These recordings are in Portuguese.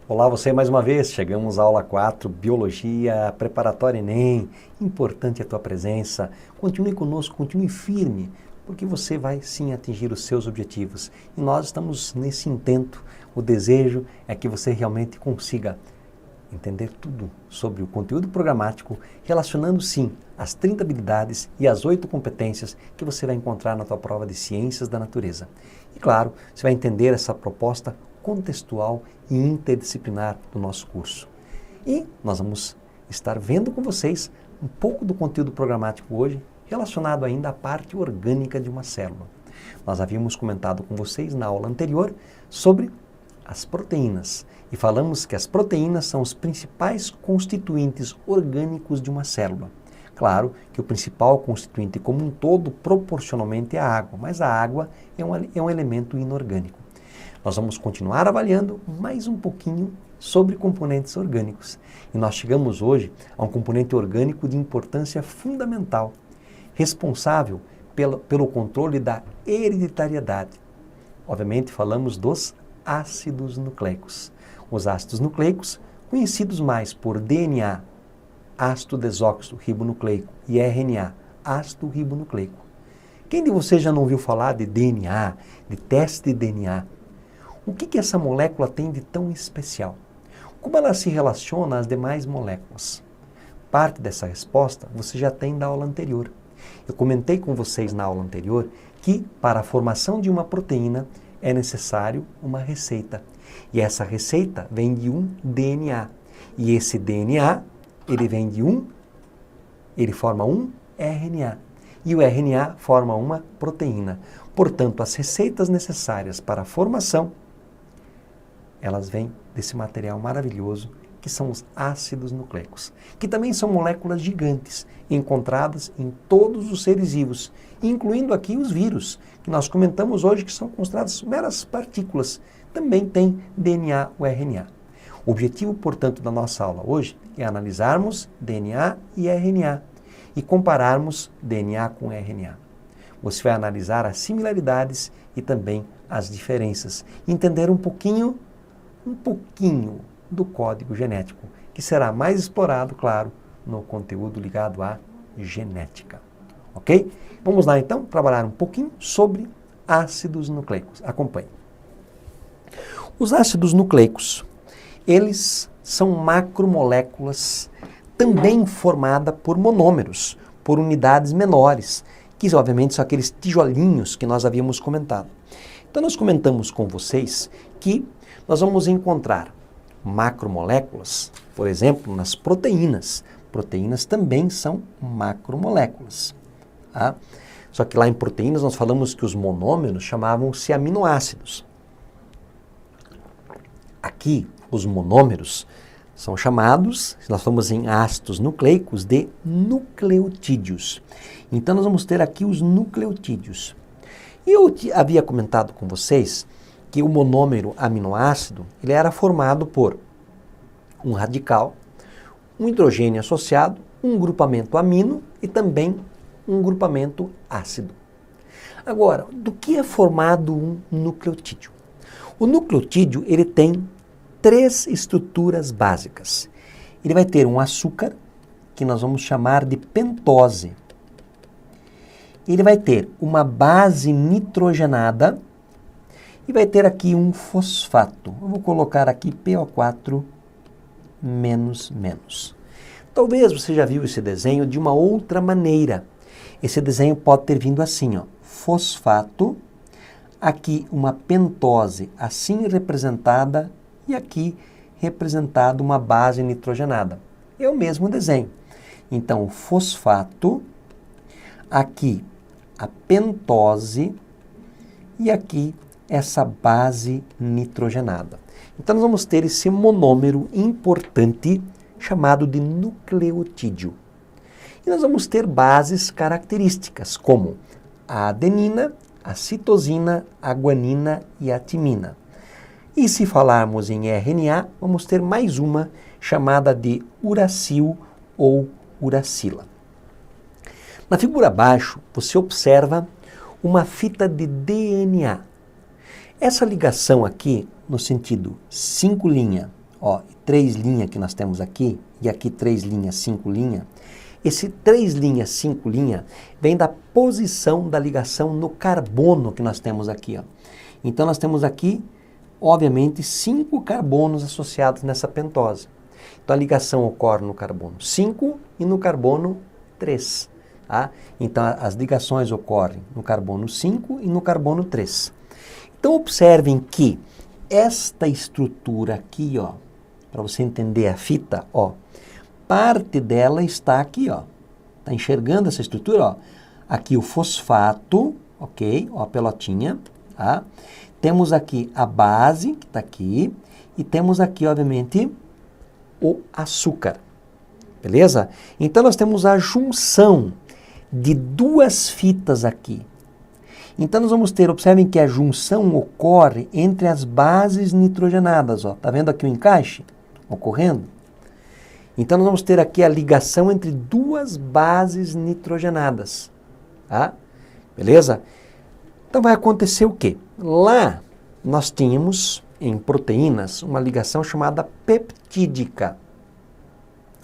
Olá, você mais uma vez. Chegamos à aula 4, Biologia Preparatória Enem. Importante a tua presença. Continue conosco, continue firme, porque você vai sim atingir os seus objetivos. E nós estamos nesse intento. O desejo é que você realmente consiga entender tudo sobre o conteúdo programático, relacionando sim as 30 habilidades e as 8 competências que você vai encontrar na tua prova de Ciências da Natureza. E claro, você vai entender essa proposta contextual e interdisciplinar do nosso curso. E nós vamos estar vendo com vocês um pouco do conteúdo programático hoje, relacionado ainda à parte orgânica de uma célula. Nós havíamos comentado com vocês na aula anterior sobre as proteínas e falamos que as proteínas são os principais constituintes orgânicos de uma célula. Claro que o principal constituinte como um todo proporcionalmente é a água, mas a água é um elemento inorgânico. Nós vamos continuar avaliando mais um pouquinho sobre componentes orgânicos. E nós chegamos hoje a um componente orgânico de importância fundamental, responsável pelo controle da hereditariedade. Obviamente falamos dos ácidos nucleicos. Os ácidos nucleicos, conhecidos mais por DNA, ácido desoxirribonucleico, e RNA, ácido ribonucleico. Quem de vocês já não ouviu falar de DNA, de teste de DNA? O que essa molécula tem de tão especial? Como ela se relaciona às demais moléculas? Parte dessa resposta você já tem da aula anterior. Eu comentei com vocês na aula anterior que para a formação de uma proteína é necessário uma receita. E essa receita vem de um DNA. E esse DNA, ele forma um RNA. E o RNA forma uma proteína. Portanto, as receitas necessárias para a formação, elas vêm desse material maravilhoso que são os ácidos nucleicos, que também são moléculas gigantes, encontradas em todos os seres vivos, incluindo aqui os vírus, que nós comentamos hoje que são consideradas meras partículas, também tem DNA ou RNA. O objetivo, portanto, da nossa aula hoje é analisarmos DNA e RNA e compararmos DNA com RNA. Você vai analisar as similaridades e também as diferenças, entender um pouquinho do código genético, que será mais explorado, claro, no conteúdo ligado à genética. Ok? Vamos lá então trabalhar um pouquinho sobre ácidos nucleicos. Acompanhe. Os ácidos nucleicos, eles são macromoléculas também formadas por monômeros, por unidades menores, que obviamente são aqueles tijolinhos que nós havíamos comentado. Então nós comentamos com vocês que nós vamos encontrar macromoléculas, por exemplo, nas proteínas. Proteínas também são macromoléculas. Tá? Só que lá em proteínas nós falamos que os monômeros chamavam-se aminoácidos. Aqui, os monômeros são chamados, se nós falamos em ácidos nucleicos, de nucleotídeos. Então nós vamos ter aqui os nucleotídeos. E eu havia comentado com vocês que o monômero aminoácido ele era formado por um radical, um hidrogênio associado, um grupamento amino e também um grupamento ácido. Agora, do que é formado um nucleotídeo? O nucleotídeo ele tem 3 estruturas básicas. Ele vai ter um açúcar, que nós vamos chamar de pentose. Ele vai ter uma base nitrogenada e vai ter aqui um fosfato. Eu vou colocar aqui PO4 menos. Talvez você já viu esse desenho de uma outra maneira. Esse desenho pode ter vindo assim, ó, fosfato, aqui uma pentose assim representada e aqui representada uma base nitrogenada. É o mesmo desenho. Então, o fosfato, aqui a pentose e aqui essa base nitrogenada. Então, nós vamos ter esse monômero importante chamado de nucleotídeo. E nós vamos ter bases características, como a adenina, a citosina, a guanina e a timina. E se falarmos em RNA, vamos ter mais uma chamada de uracil ou uracila. Na figura abaixo, você observa uma fita de DNA. Essa ligação aqui, no sentido 5' ó, 3 linhas que nós temos aqui, e aqui 3 linhas, 5 linhas, esse 3 linhas, 5 linhas, vem da posição da ligação no carbono que nós temos aqui, ó. Então nós temos aqui, obviamente, 5 carbonos associados nessa pentose. Então a ligação ocorre no carbono 5 e no carbono 3. Tá? Então as ligações ocorrem no carbono 5 e no carbono 3. Então observem que esta estrutura aqui, ó, para você entender a fita, ó, parte dela está aqui, ó. Tá enxergando essa estrutura, ó? Aqui o fosfato, ok? Ó, a pelotinha, tá? Temos aqui a base, que está aqui, e temos aqui, obviamente, o açúcar, beleza? Então nós temos a junção de 2 fitas aqui. Então nós vamos ter, observem que a junção ocorre entre as bases nitrogenadas, ó. Tá vendo aqui o encaixe ocorrendo? Então nós vamos ter aqui a ligação entre 2 bases nitrogenadas, tá? Beleza? Então vai acontecer o quê? Lá nós tínhamos em proteínas uma ligação chamada peptídica.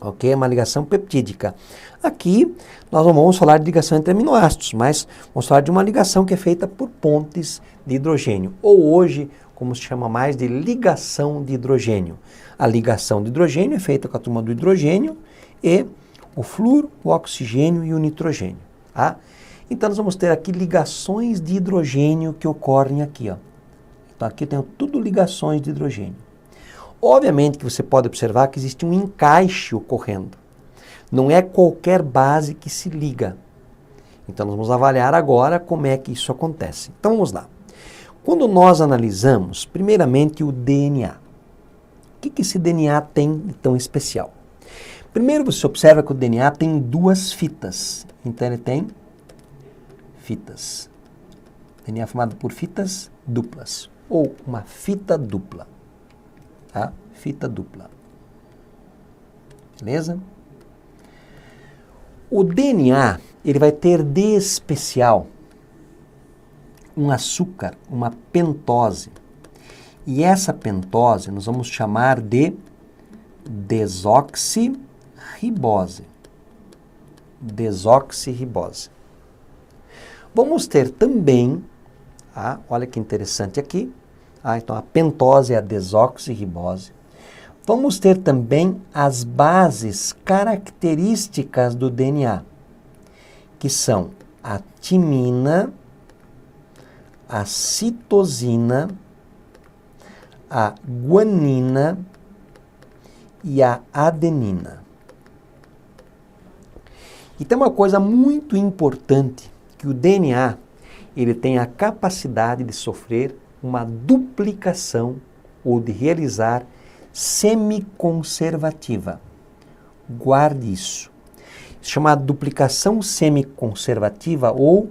Ok? Uma ligação peptídica. Aqui nós não vamos falar de ligação entre aminoácidos, mas vamos falar de uma ligação que é feita por pontes de hidrogênio. Ou hoje, como se chama mais, de ligação de hidrogênio. A ligação de hidrogênio é feita com a turma do hidrogênio e o flúor, o oxigênio e o nitrogênio. Tá? Então nós vamos ter aqui ligações de hidrogênio que ocorrem aqui, ó. Então aqui eu tenho tudo ligações de hidrogênio. Obviamente que você pode observar que existe um encaixe ocorrendo. Não é qualquer base que se liga. Então nós vamos avaliar agora como é que isso acontece. Então vamos lá. Quando nós analisamos, primeiramente, o DNA. O que esse DNA tem de tão especial? Primeiro você observa que o DNA tem 2 fitas. Então ele tem fitas. DNA é formado por fitas duplas. Ou uma fita dupla. Tá? Fita dupla. Beleza? O DNA, ele vai ter de especial um açúcar, uma pentose. E essa pentose nós vamos chamar de desoxirribose. Desoxirribose. Vamos ter também, olha que interessante aqui, então a pentose é a desoxirribose. Vamos ter também as bases características do DNA, que são a timina, a citosina, a guanina e a adenina. E tem uma coisa muito importante, que o DNA ele tem a capacidade de sofrer uma duplicação ou de realizar semiconservativa. Guarde isso. Chamada duplicação semiconservativa ou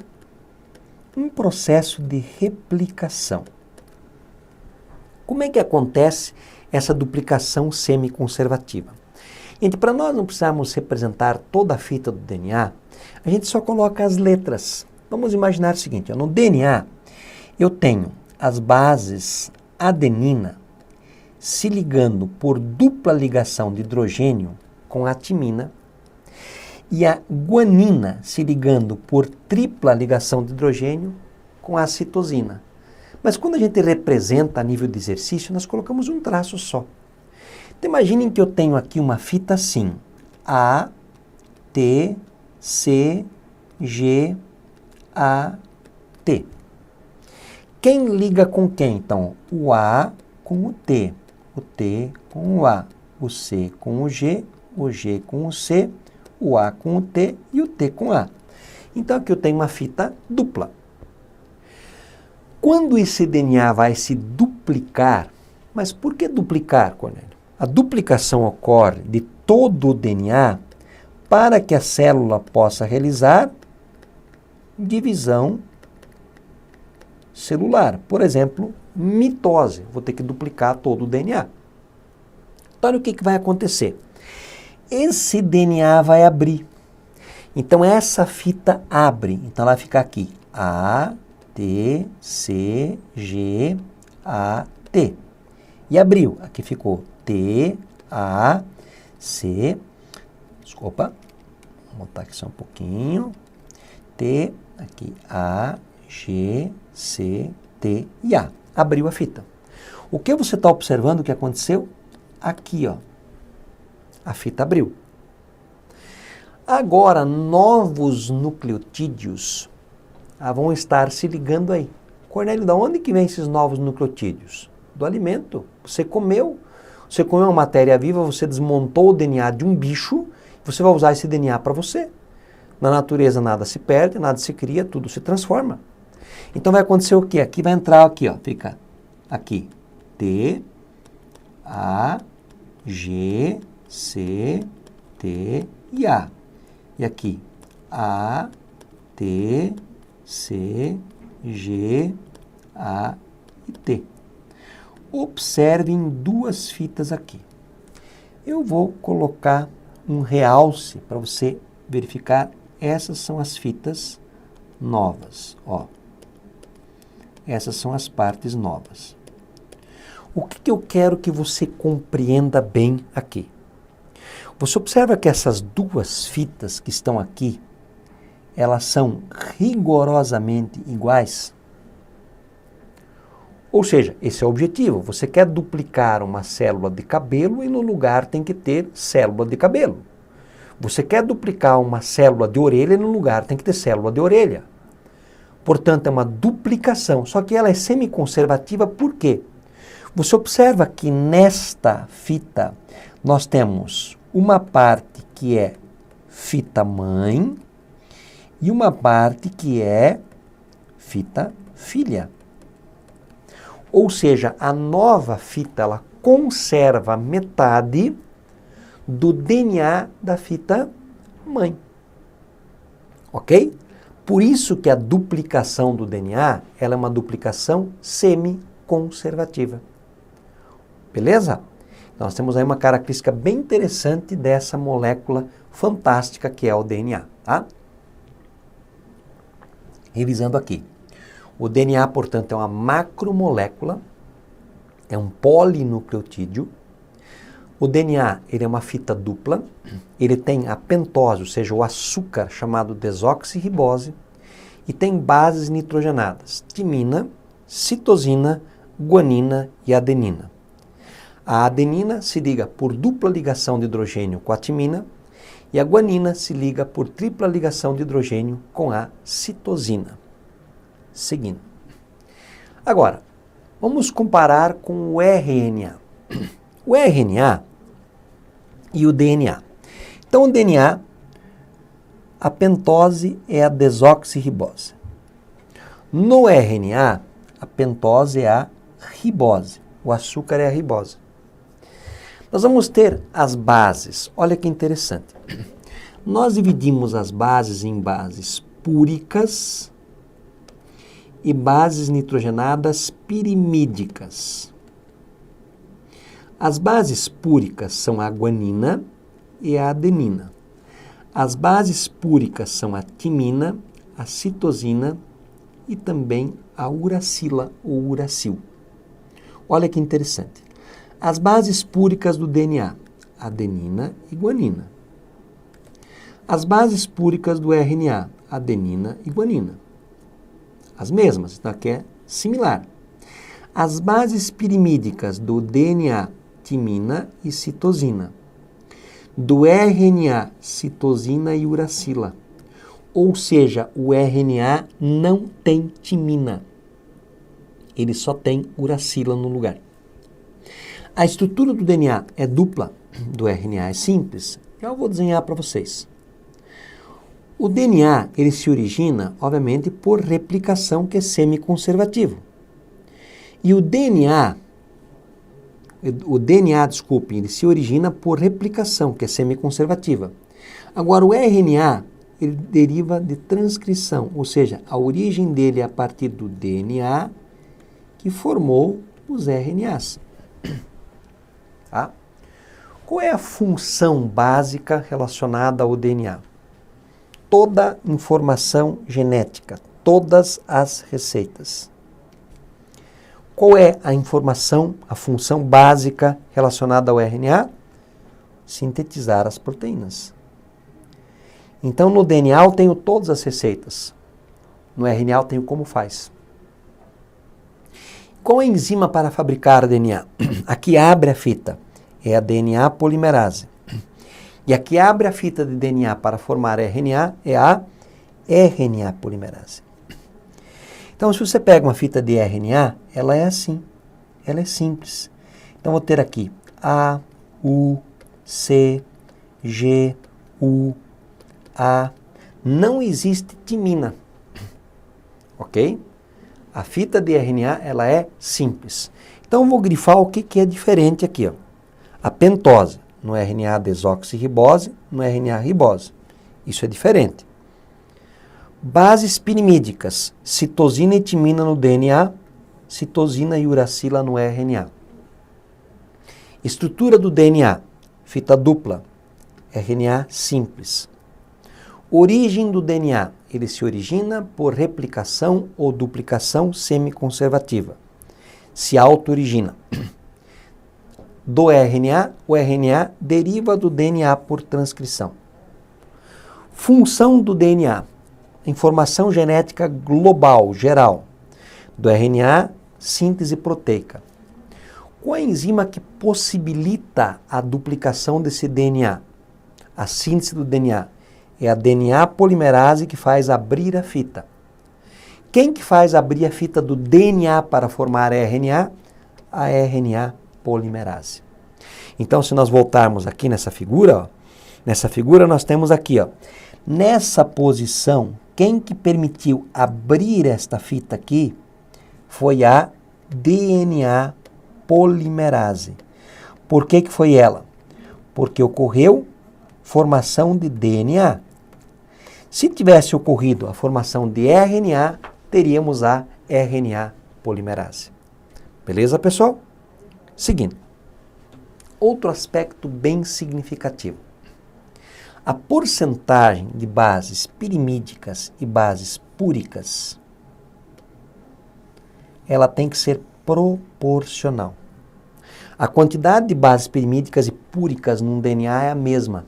um processo de replicação. Como é que acontece essa duplicação semiconservativa? Gente, para nós não precisarmos representar toda a fita do DNA, a gente só coloca as letras. Vamos imaginar o seguinte, no DNA eu tenho as bases adenina se ligando por dupla ligação de hidrogênio com a timina e a guanina se ligando por tripla ligação de hidrogênio com a citosina. Mas quando a gente representa a nível de exercício, nós colocamos um traço só. Então imaginem que eu tenho aqui uma fita assim, A, T, C, G, A, T. Quem liga com quem, então? O A com o T com o A, o C com o G com o C, o A com o T e o T com o A. Então aqui eu tenho uma fita dupla. Quando esse DNA vai se duplicar, mas por que duplicar, Cornélio? A duplicação ocorre de todo o DNA para que a célula possa realizar divisão celular. Por exemplo, mitose. Vou ter que duplicar todo o DNA. Então, olha o que vai acontecer. Esse DNA vai abrir. Então, essa fita abre. Então, ela vai ficar aqui. A, T, C, G, A, T. E abriu. Aqui ficou desculpa, vou botar aqui só um pouquinho, T, aqui, A, G, C, T e A. Abriu a fita. O que você está observando que aconteceu? Aqui, ó, a fita abriu. Agora, novos nucleotídeos vão estar se ligando aí. Cornélio, de onde que vem esses novos nucleotídeos? Do alimento. Você comeu uma matéria viva, você desmontou o DNA de um bicho, você vai usar esse DNA para você. Na natureza nada se perde, nada se cria, tudo se transforma. Então vai acontecer o quê? Aqui vai entrar aqui, ó, fica aqui, T, A, G, C, T e A. E aqui, A, T, C, G, A e T. Observem duas fitas aqui. Eu vou colocar um realce para você verificar. Essas são as fitas novas, ó. Essas são as partes novas. O que eu quero que você compreenda bem aqui? Você observa que essas duas fitas que estão aqui, elas são rigorosamente iguais? Ou seja, esse é o objetivo. Você quer duplicar uma célula de cabelo e no lugar tem que ter célula de cabelo. Você quer duplicar uma célula de orelha e no lugar tem que ter célula de orelha. Portanto, é uma duplicação, só que ela é semiconservativa. Por quê? Você observa que nesta fita nós temos uma parte que é fita mãe e uma parte que é fita filha. Ou seja, a nova fita ela conserva metade do DNA da fita mãe. Ok? Por isso que a duplicação do DNA ela é uma duplicação semiconservativa. Beleza? Nós temos aí uma característica bem interessante dessa molécula fantástica que é o DNA. Tá? Revisando aqui. O DNA, portanto, é uma macromolécula, é um polinucleotídeo. O DNA ele é uma fita dupla, ele tem a pentose, ou seja, o açúcar chamado desoxirribose, e tem bases nitrogenadas, timina, citosina, guanina e adenina. A adenina se liga por dupla ligação de hidrogênio com a timina, e a guanina se liga por tripla ligação de hidrogênio com a citosina. Seguindo. Agora, vamos comparar com o RNA. O RNA e o DNA. Então, o DNA, a pentose é a desoxirribose. No RNA, a pentose é a ribose. O açúcar é a ribose. Nós vamos ter as bases. Olha que interessante. Nós dividimos as bases em bases púricas e bases nitrogenadas pirimídicas. As bases púricas são a guanina e a adenina. As bases púricas são a timina, a citosina e também a uracila ou uracil. Olha que interessante. As bases púricas do DNA, adenina e guanina. As bases púricas do RNA, adenina e guanina. As mesmas, então aqui é similar. As bases pirimídicas do DNA, timina e citosina. Do RNA, citosina e uracila. Ou seja, o RNA não tem timina. Ele só tem uracila no lugar. A estrutura do DNA é dupla, do RNA é simples. Já vou desenhar para vocês. O DNA, ele se origina, obviamente, por replicação, que é semiconservativo. E o DNA, ele se origina por replicação, que é semiconservativa. Agora, o RNA, ele deriva de transcrição, ou seja, a origem dele é a partir do DNA que formou os RNAs. Tá? Qual é a função básica relacionada ao DNA? Toda informação genética, todas as receitas. Qual é a informação, a função básica relacionada ao RNA? Sintetizar as proteínas. Então, no DNA eu tenho todas as receitas. No RNA eu tenho como faz. Qual é a enzima para fabricar DNA? A que abre a fita é a DNA polimerase. E a que abre a fita de DNA para formar RNA é a RNA polimerase. Então, se você pega uma fita de RNA, ela é assim. Ela é simples. Então, vou ter aqui A, U, C, G, U, A. Não existe timina. Ok? A fita de RNA, ela é simples. Então, eu vou grifar o que é diferente aqui. Ó. A pentose, no RNA desoxirribose, no RNA ribose. Isso é diferente. Bases pirimídicas, citosina e timina no DNA, citosina e uracila no RNA. Estrutura do DNA, fita dupla, RNA simples. Origem do DNA, ele se origina por replicação ou duplicação semiconservativa. Se auto-origina. Do RNA, o RNA deriva do DNA por transcrição. Função do DNA, informação genética global, geral. Do RNA, síntese proteica. Qual a enzima que possibilita a duplicação desse DNA? A síntese do DNA. É a DNA polimerase que faz abrir a fita. Quem que faz abrir a fita do DNA para formar RNA? A RNA polimerase. Então, se nós voltarmos aqui nessa figura, ó, nessa figura nós temos aqui, ó, nessa posição, quem que permitiu abrir esta fita aqui foi a DNA polimerase. Por que que foi ela? Porque ocorreu formação de DNA. Se tivesse ocorrido a formação de RNA, teríamos a RNA polimerase. Beleza, pessoal? Seguindo. Outro aspecto bem significativo. A porcentagem de bases pirimídicas e bases púricas, ela tem que ser proporcional. A quantidade de bases pirimídicas e púricas num DNA é a mesma.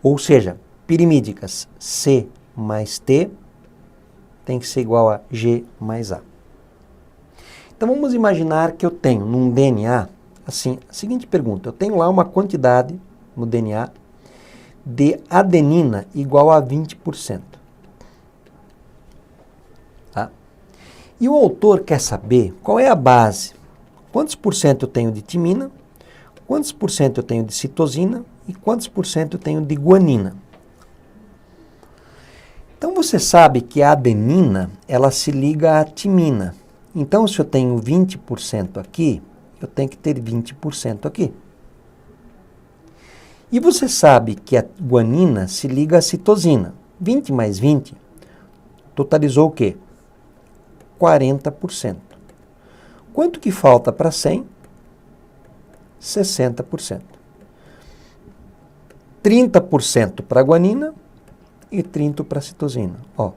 Ou seja, pirimídicas C mais T tem que ser igual a G mais A. Então vamos imaginar que eu tenho num DNA, assim, a seguinte pergunta, eu tenho lá uma quantidade no DNA de adenina igual a 20%. Tá? E o autor quer saber qual é a base, quantos por cento eu tenho de timina, quantos por cento eu tenho de citosina e quantos por cento eu tenho de guanina. Então você sabe que a adenina, ela se liga à timina. Então se eu tenho 20% aqui, eu tenho que ter 20% aqui. E você sabe que a guanina se liga à citosina. 20 mais 20 totalizou o quê? 40%. Quanto que falta para 100? 60%. 30% para a guanina e 30% para a citosina. Ó,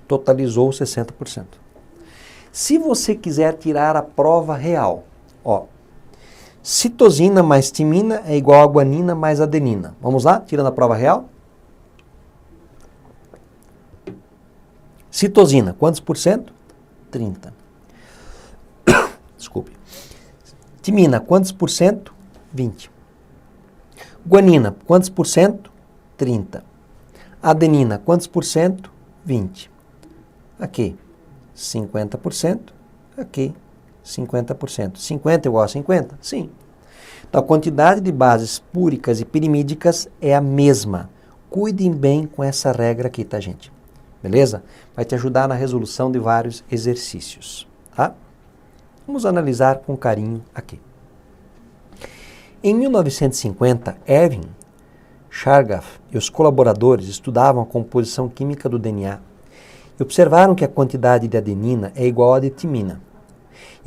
totalizou 60%. Se você quiser tirar a prova real, ó, citosina mais timina é igual a guanina mais adenina. Vamos lá? Tirando a prova real. Citosina, quantos por cento? 30%. Desculpe. Timina, quantos por cento? 20%. Guanina, quantos por cento? 30%. Adenina, quantos por cento? 20%. Aqui, 50%. Aqui, 50%. 50 igual a 50? Sim. Então, a quantidade de bases púricas e pirimídicas é a mesma. Cuidem bem com essa regra aqui, tá, gente? Beleza? Vai te ajudar na resolução de vários exercícios, tá? Vamos analisar com carinho aqui. Em 1950, Erwin Chargaff e os colaboradores estudavam a composição química do DNA e observaram que a quantidade de adenina é igual à de timina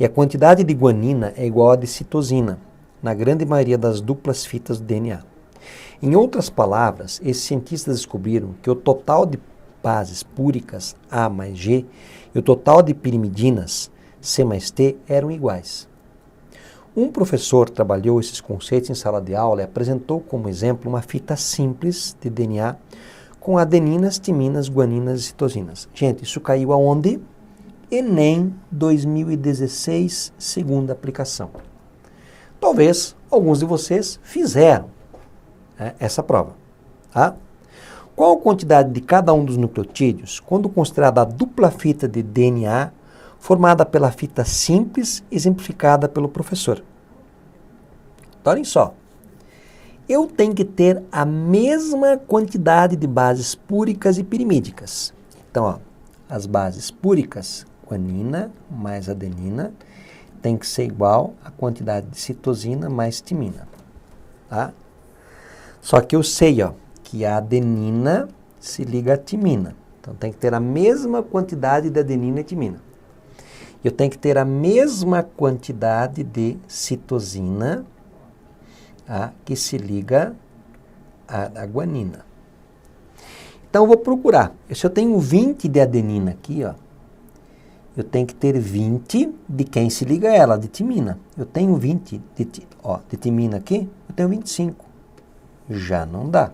e a quantidade de guanina é igual à de citosina, na grande maioria das duplas fitas do DNA. Em outras palavras, esses cientistas descobriram que o total de bases púricas A mais G e o total de pirimidinas C mais T eram iguais. Um professor trabalhou esses conceitos em sala de aula e apresentou como exemplo uma fita simples de DNA com adeninas, timinas, guaninas e citosinas. Gente, isso caiu aonde? Enem 2016, segunda aplicação. Talvez alguns de vocês fizeram essa prova. Tá? Qual a quantidade de cada um dos nucleotídeos quando considerada a dupla fita de DNA formada pela fita simples exemplificada pelo professor? Então, olhem só. Eu tenho que ter a mesma quantidade de bases púricas e pirimídicas. Então, ó, as bases púricas, guanina mais adenina, tem que ser igual à quantidade de citosina mais timina. Tá? Só que eu sei, ó, que a adenina se liga à timina. Então tem que ter a mesma quantidade de adenina e timina. Eu tenho que ter a mesma quantidade de citosina, tá, que se liga à guanina. Então eu vou procurar. Se eu tenho 20 de adenina aqui, ó, eu tenho que ter 20 de quem se liga a ela, de timina. Eu tenho 20 de timina aqui, eu tenho 25. Já não dá.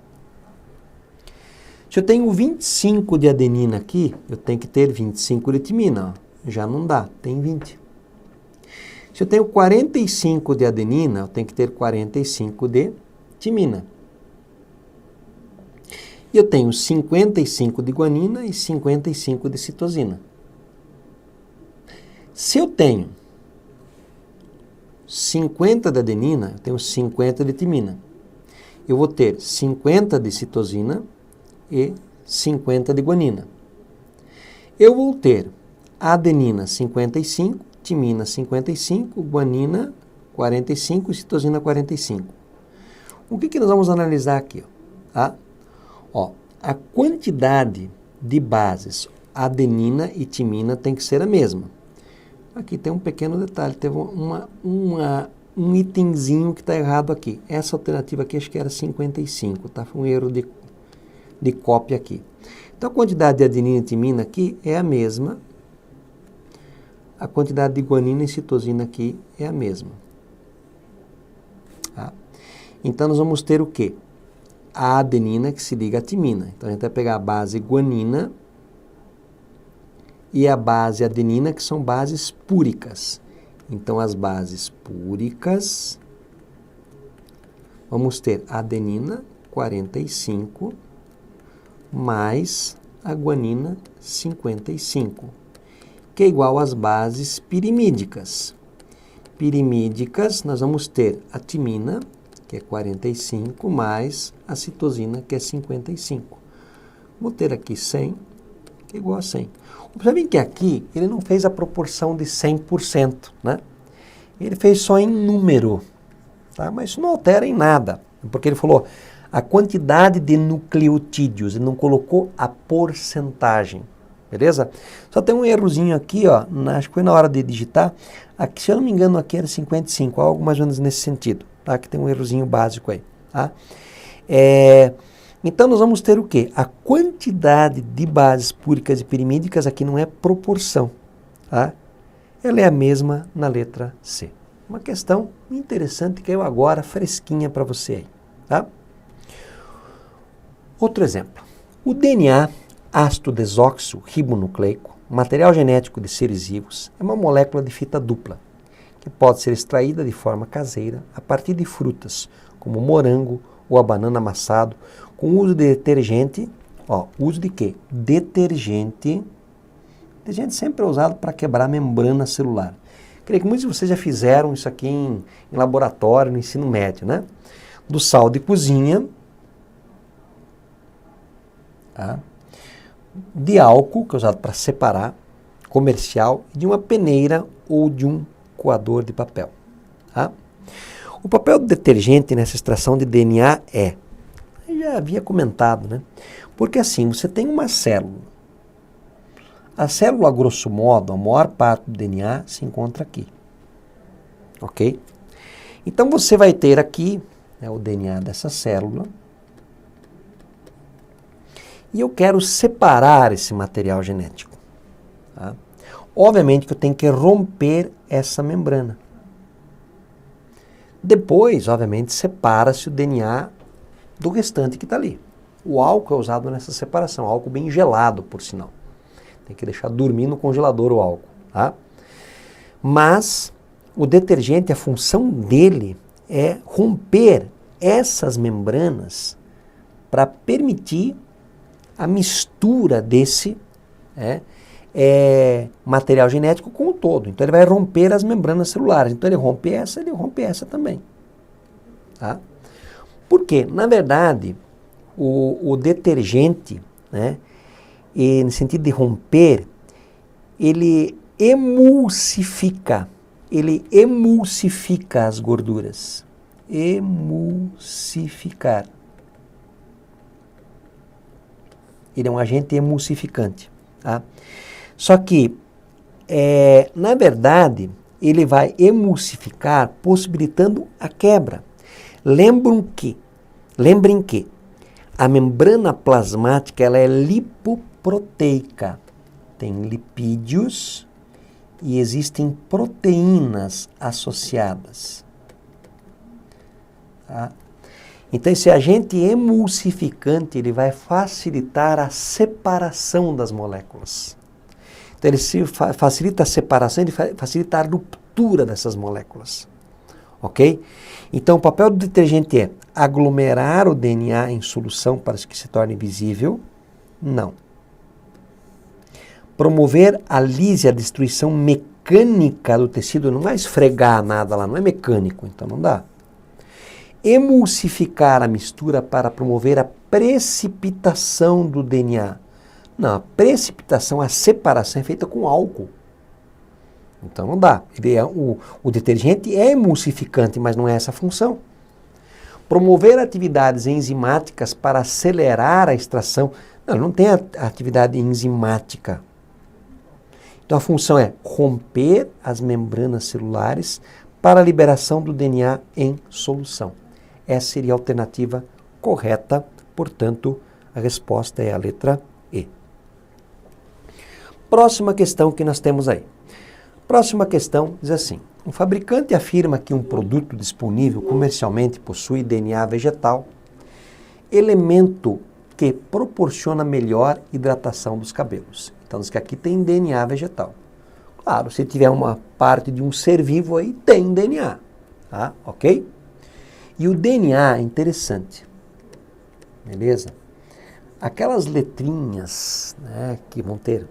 Se eu tenho 25 de adenina aqui, eu tenho que ter 25 de timina. Ó. Já não dá, tem 20. Se eu tenho 45 de adenina, eu tenho que ter 45 de timina. E eu tenho 55 de guanina e 55 de citosina. Se eu tenho 50 de adenina, eu tenho 50 de timina. Eu vou ter 50 de citosina e 50 de guanina. Eu vou ter adenina 55, timina 55, guanina 45 e citosina 45. O que nós vamos analisar aqui? Tá? Ó, a quantidade de bases adenina e timina tem que ser a mesma. Aqui tem um pequeno detalhe, teve um itemzinho que está errado aqui. Essa alternativa aqui acho que era 55, tá? Foi um erro de cópia aqui. Então a quantidade de adenina e timina aqui é a mesma. A quantidade de guanina e citosina aqui é a mesma. Tá? Então nós vamos ter o quê? A adenina que se liga à timina. Então a gente vai pegar a base guanina e a base adenina, que são bases púricas. Então as bases púricas, vamos ter a adenina 45 mais a guanina 55, que é igual às bases pirimídicas. Pirimídicas, nós vamos ter a timina, que é 45, mais a citosina, que é 55. Vou ter aqui 100, que é igual a 100. Observem que aqui ele não fez a proporção de 100%, né? Ele fez só em número, tá? Mas isso não altera em nada, porque ele falou a quantidade de nucleotídeos, ele não colocou a porcentagem, beleza? Só tem um errozinho aqui, ó, acho que foi na hora de digitar, aqui, se eu não me engano, aqui era 55, algo mais ou menos nesse sentido, tá? Aqui tem um errozinho básico aí, tá? Então nós vamos ter o quê? A quantidade de bases púricas e pirimídicas aqui não é proporção, tá? Ela é a mesma na letra C. Uma questão interessante que caiu agora, fresquinha para você aí, tá? Outro exemplo. O DNA ácido desoxirribonucleico, material genético de seres vivos, é uma molécula de fita dupla, que pode ser extraída de forma caseira a partir de frutas, como o morango ou a banana amassado, com o uso de detergente. Ó, uso de quê? Detergente. Detergente sempre é usado para quebrar a membrana celular. Creio que muitos de vocês já fizeram isso aqui em laboratório, no ensino médio, né? Do sal de cozinha, tá? De álcool, que é usado para separar, comercial, e de uma peneira ou de um coador de papel. Tá? O papel do detergente nessa extração de DNA eu já havia comentado, né? Porque assim, você tem uma célula. A célula, grosso modo, a maior parte do DNA se encontra aqui. Ok? Então você vai ter aqui, né, o DNA dessa célula. E eu quero separar esse material genético. Tá? Obviamente que eu tenho que romper essa membrana. Depois, obviamente, separa-se o DNA do restante que está ali. O álcool é usado nessa separação, álcool bem gelado, por sinal. Tem que deixar dormir no congelador o álcool, tá? Mas o detergente, a função dele é romper essas membranas para permitir a mistura desse material genético com o todo. Então ele vai romper as membranas celulares. Então ele rompe essa também. Tá? Por quê? Na verdade, o detergente, né, e no sentido de romper, ele emulsifica as gorduras. Emulsificar. Ele é um agente emulsificante. Tá? Só que, na verdade, ele vai emulsificar, possibilitando a quebra. Lembrem que a membrana plasmática ela é lipoproteica. Tem lipídios e existem proteínas associadas. Tá? Então, esse agente emulsificante ele vai facilitar a separação das moléculas. Então, ele facilita a separação, ele facilita a ruptura dessas moléculas. Ok? Então, o papel do detergente é aglomerar o DNA em solução para que se torne visível? Não. Promover a lise, a destruição mecânica do tecido, não vai esfregar nada lá, não é mecânico, então não dá. Emulsificar a mistura para promover a precipitação do DNA. Não, a precipitação, a separação é feita com álcool. Então não dá. O detergente é emulsificante, mas não é essa a função. Promover atividades enzimáticas para acelerar a extração. Não tem atividade enzimática. Então a função é romper as membranas celulares para a liberação do DNA em solução. Essa seria a alternativa correta, portanto, a resposta é a letra E. Próxima questão que nós temos aí. Próxima questão diz assim: um fabricante afirma que um produto disponível comercialmente possui DNA vegetal, elemento que proporciona melhor hidratação dos cabelos. Então, diz que aqui tem DNA vegetal. Claro, se tiver uma parte de um ser vivo aí, tem DNA. Tá? Ok? E o DNA é interessante. Beleza? Aquelas letrinhas, né, que vão ter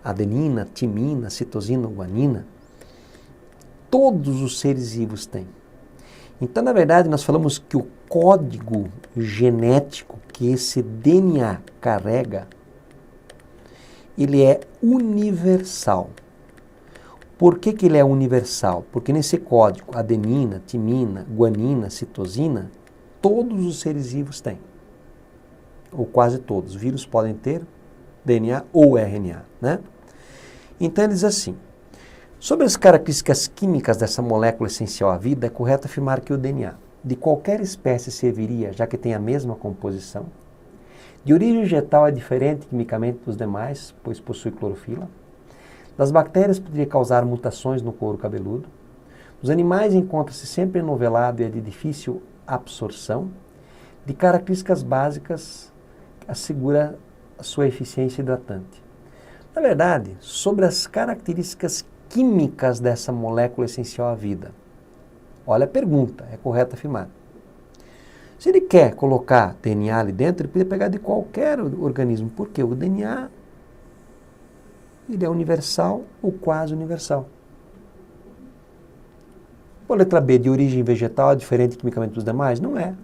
adenina, timina, citosina, guanina, todos os seres vivos têm. Então, na verdade, nós falamos que o código genético que esse DNA carrega, ele é universal. Por que ele é universal? Porque nesse código, adenina, timina, guanina, citosina, todos os seres vivos têm. Ou quase todos. Vírus podem ter DNA ou RNA, né? Então ele diz assim: sobre as características químicas dessa molécula essencial à vida, é correto afirmar que o DNA de qualquer espécie serviria, já que tem a mesma composição. De origem vegetal é diferente quimicamente dos demais, pois possui clorofila. Das bactérias poderia causar mutações no couro cabeludo. Dos animais encontra-se sempre enovelado e é de difícil absorção. De características básicas, assegura a sua eficiência hidratante. Na verdade, sobre as características químicas dessa molécula essencial à vida, olha a pergunta, é correto afirmar. Se ele quer colocar DNA ali dentro, ele poderia pegar de qualquer organismo, porque o DNA ele é universal ou quase universal. A letra B, de origem vegetal, é diferente quimicamente dos demais? Não é.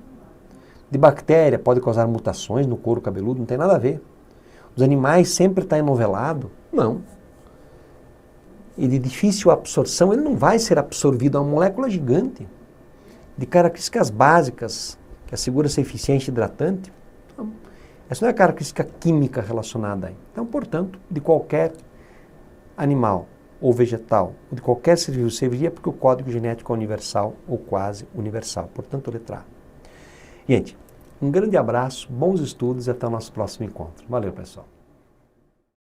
De bactéria, pode causar mutações no couro cabeludo? Não tem nada a ver. Os animais sempre está enovelado? Não. E de difícil absorção, ele não vai ser absorvido, é uma molécula gigante. De características básicas, que assegura ser eficiente e hidratante? Não. Essa não é a característica química relacionada aí. Então, portanto, de qualquer animal ou vegetal, ou de qualquer ser vivo serviria, porque o código genético é universal ou quase universal. Portanto, letra A. Gente, um grande abraço, bons estudos e até o nosso próximo encontro. Valeu, pessoal.